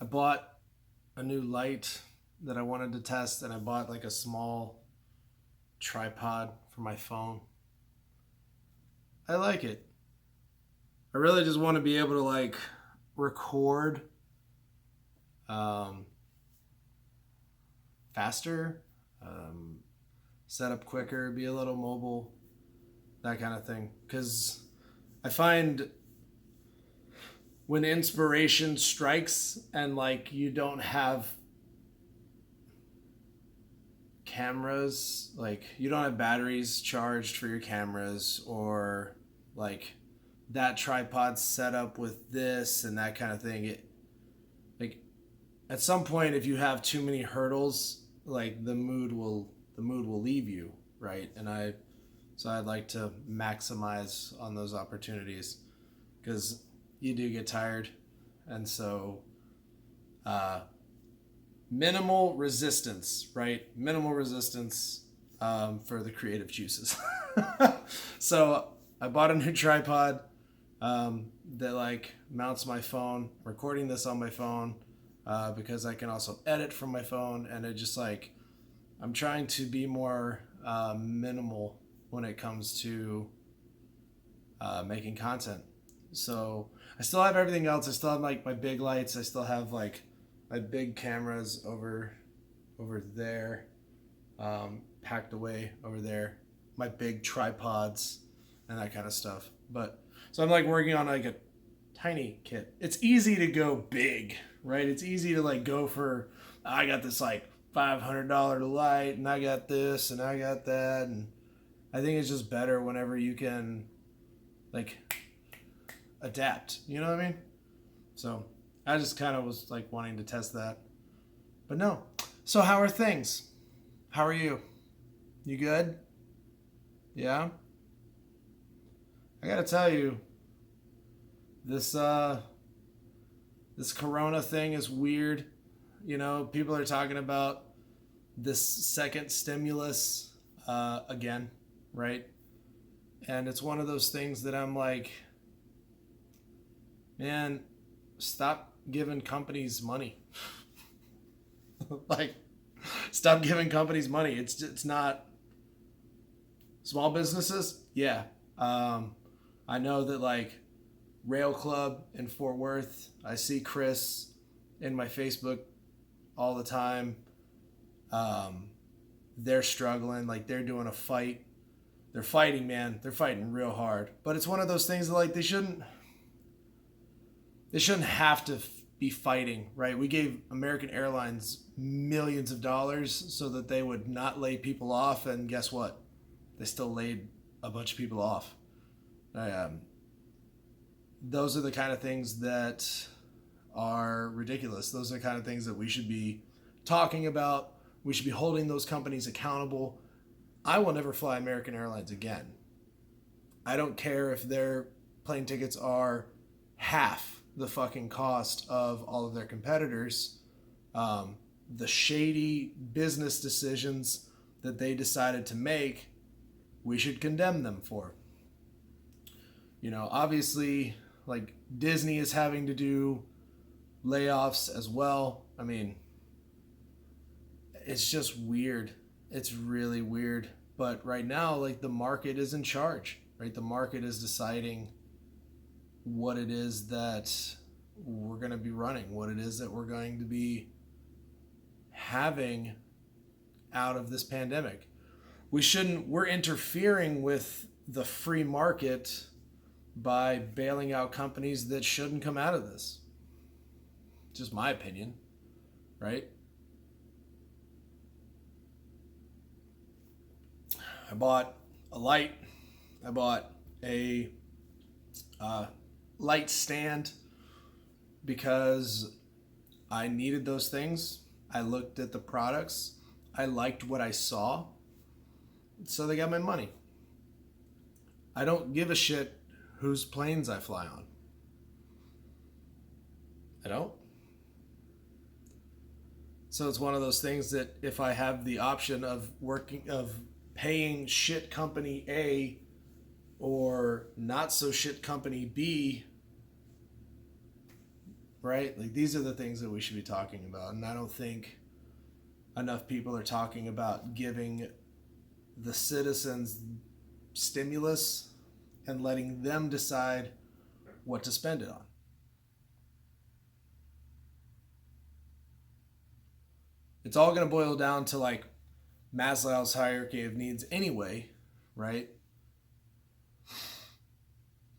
bought a new light that I wanted to test, and I bought like a small tripod for my phone. I like it. I really just want to be able to like record um, faster, um, set up quicker, be a little mobile, that kind of thing. Because I find when inspiration strikes and like you don't have cameras, like you don't have batteries charged for your cameras, or like that tripod set up with this and that kind of thing, like at some point if you have too many hurdles, like the mood will leave you, right? So I'd like to maximize on those opportunities because you do get tired. And so uh, minimal resistance, right? Minimal resistance for the creative juices. So I bought a new tripod that like mounts my phone, recording this on my phone because I can also edit from my phone, and it just like I'm trying to be more minimal when it comes to making content. So I still have everything else. I still have like my big lights. I still have like my big cameras over there, packed away over there. My big tripods and that kind of stuff. But so I'm like working on like a tiny kit. It's easy to go big, right? It's easy to like go for I got this like $500 light and I got this and I got that, and I think it's just better whenever you can like adapt. You know what I mean? So I just kind of was like wanting to test that. But no. So how are things? How are you? You good? Yeah? I gotta tell you, this this corona thing is weird. You know, people are talking about this second stimulus again, right? And it's one of those things that I'm like, man, stop giving companies money. Like, stop giving companies money. It's not small businesses. Yeah, I know that like Rail Club in Fort Worth. I see Chris in my Facebook all the time. Um, they're struggling. Like they're doing a fight. They're fighting, man. They're fighting real hard. But it's one of those things that like they shouldn't have to be fighting, right? We gave American Airlines millions of dollars so that they would not lay people off, and guess what? They still laid a bunch of people off. Um, those are the kind of things that are ridiculous. Those are the kind of things that we should be talking about. We should be holding those companies accountable. I will never fly American Airlines again. I don't care if their plane tickets are half the fucking cost of all of their competitors. The shady business decisions that they decided to make, we should condemn them for. You know, obviously, like Disney is having to do layoffs as well. I mean, it's just weird. It's really weird. But right now, like the market is in charge, right? The market is deciding what it is that we're going to be running, what it is that we're going to be having out of this pandemic. We're interfering with the free market by bailing out companies that shouldn't come out of this. Just my opinion, right? I bought a light. I bought a uh, light stand because I needed those things. I looked at the products. I liked what I saw. So they got my money. I don't give a shit whose planes I fly on. I don't. So it's one of those things that if I have the option of paying shit company A or not so shit company B, right? Like these are the things that we should be talking about. And I don't think enough people are talking about giving the citizens stimulus and letting them decide what to spend it on. It's all going to boil down to like Maslow's hierarchy of needs anyway, right?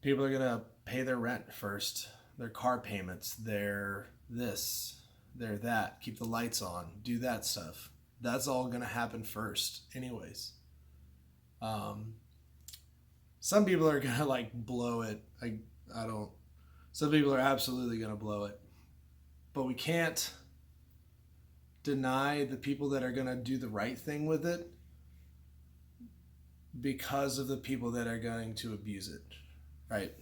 People are going to pay their rent first, their car payments, their this, their that, keep the lights on, do that stuff. That's all going to happen first anyways. Some people are going to like blow it. I don't. Some people are absolutely going to blow it. But we can't deny the people that are going to do the right thing with it because of the people that are going to abuse it, right?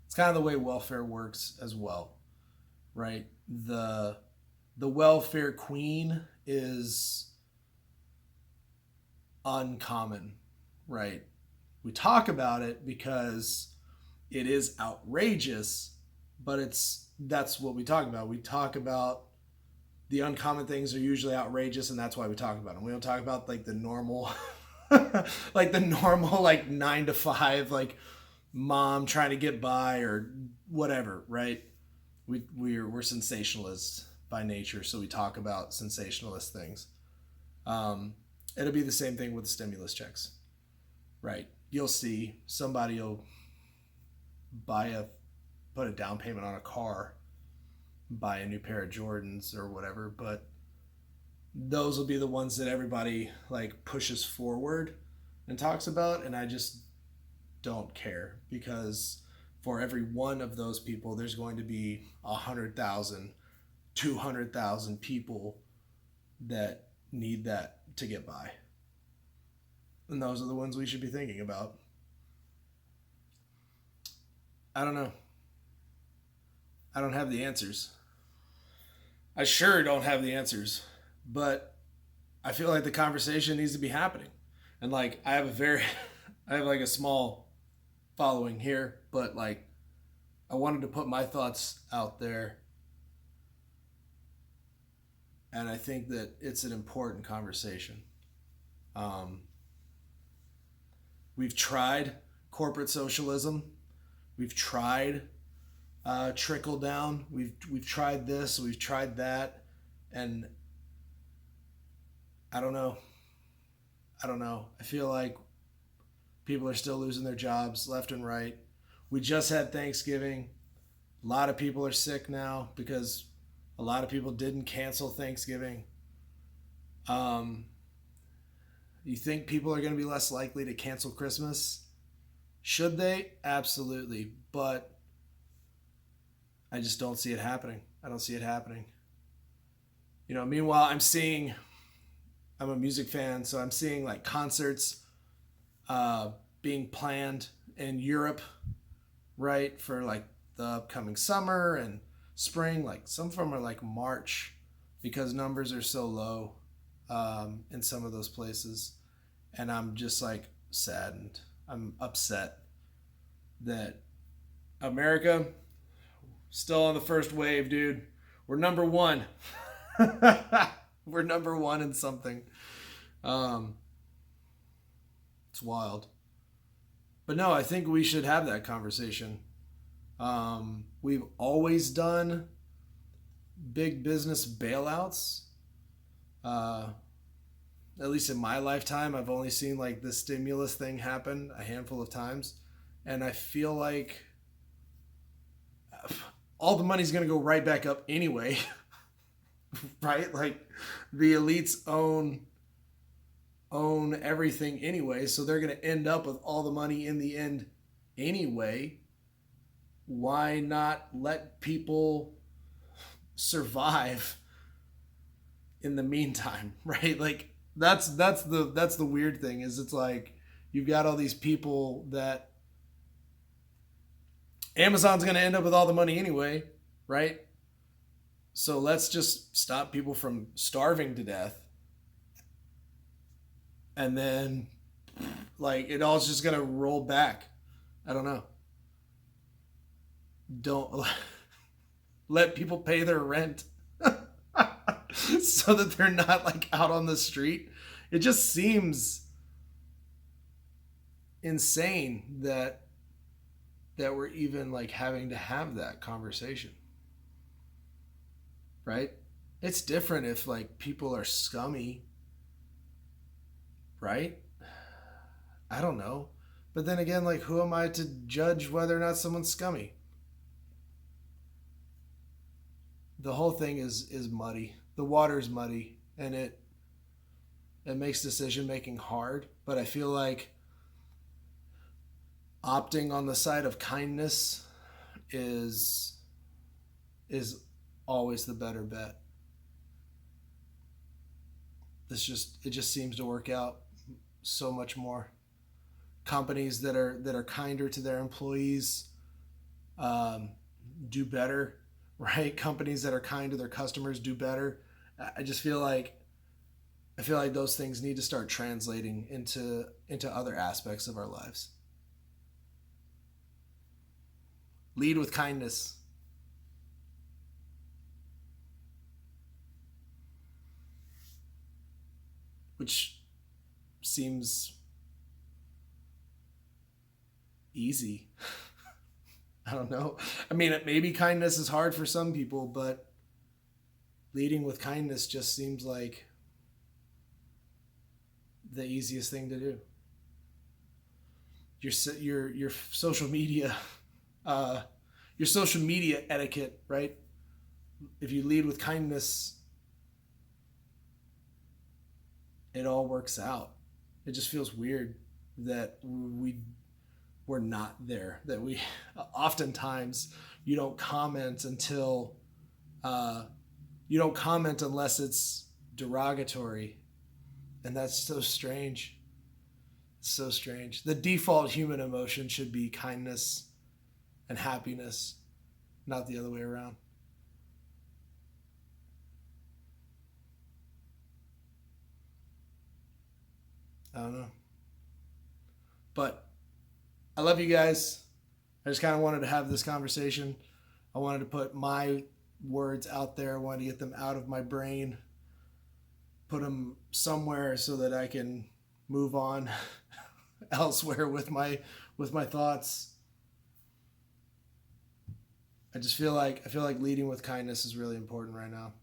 It's kind of the way welfare works as well, right? The welfare queen is uncommon, right? We talk about it because it is outrageous, but that's what we talk about. We talk about the uncommon things are usually outrageous, and that's why we talk about them. We don't talk about like the normal, like the normal like 9 to 5 like mom trying to get by or whatever, right? We're sensationalists by nature, so we talk about sensationalist things. It'll be the same thing with the stimulus checks, right? You'll see somebody will put a down payment on a car, buy a new pair of Jordans or whatever, but those will be the ones that everybody like pushes forward and talks about, and I just don't care because for every one of those people there's going to be 100,000, 200,000 people that need that to get by, and those are the ones we should be thinking about. I don't know. I don't have the answers. I sure don't have the answers, but I feel like the conversation needs to be happening. And like I have like a small following here, but like I wanted to put my thoughts out there. And I think that it's an important conversation. We've tried corporate socialism. We've tried trickle down. We've tried this. We've tried that, and I don't know. I feel like people are still losing their jobs left and right. We just had Thanksgiving. A lot of people are sick now because a lot of people didn't cancel Thanksgiving. You think people are going to be less likely to cancel Christmas? Should they? Absolutely. But I just don't see it happening. I don't see it happening. You know, meanwhile, I'm a music fan, so I'm seeing like concerts being planned in Europe, right, for like the upcoming summer and spring. Like some of them are like March because numbers are so low in some of those places. And I'm just like saddened. I'm upset that America still on the first wave, dude. We're number one. We're number one in something. It's wild. But no, I think we should have that conversation. We've always done big business bailouts. At least in my lifetime, I've only seen like the stimulus thing happen a handful of times. And I feel like all the money's going to go right back up anyway. Right? Like the elites own everything anyway, so they're going to end up with all the money in the end anyway. Why not let people survive in the meantime, right? Like that's the weird thing is it's like you've got all these people that Amazon's going to end up with all the money anyway, right? So let's just stop people from starving to death. And then like it all's just going to roll back. I don't know. Let people pay their rent so that they're not like out on the street. It just seems insane that we're even like having to have that conversation. Right? It's different if like people are scummy, right? I don't know. But then again, like who am I to judge whether or not someone's scummy? The whole thing is muddy. The water's muddy and it makes decision making hard, but I feel like opting on the side of kindness is is always the better bet. It just seems to work out so much more. Companies that are kinder to their employees um, do better, right? Companies that are kind to their customers do better. I just I feel like those things need to start translating into other aspects of our lives. Lead with kindness. Which seems easy. I don't know. I mean, maybe kindness is hard for some people, but leading with kindness just seems like the easiest thing to do. Your social media, uh, your social media etiquette, right? If you lead with kindness, it all works out. It just feels weird that we're not there. That we oftentimes you don't comment until you don't comment unless it's derogatory, and that's so strange. So strange. The default human emotion should be kindness and happiness, not the other way around. I don't know. But I love you guys. I just kind of wanted to have this conversation. I wanted to put my words out there. I wanted to get them out of my brain, put them somewhere so that I can move on elsewhere with my thoughts. I feel like leading with kindness is really important right now.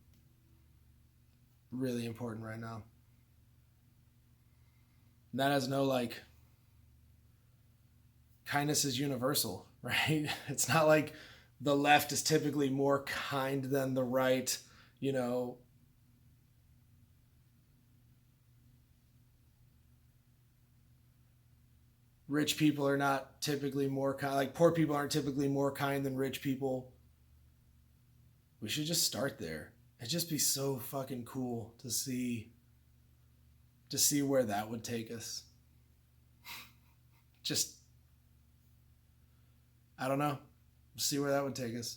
Really important right now. And that has no like kindness is universal, right? It's not like the left is typically more kind than the right, you know. Rich people are not typically more kind, like poor people aren't typically more kind than rich people. We should just start there. It'd just be so fucking cool to see where that would take us. Just I don't know. See where that would take us.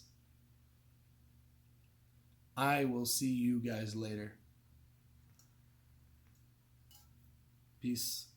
I will see you guys later. Peace.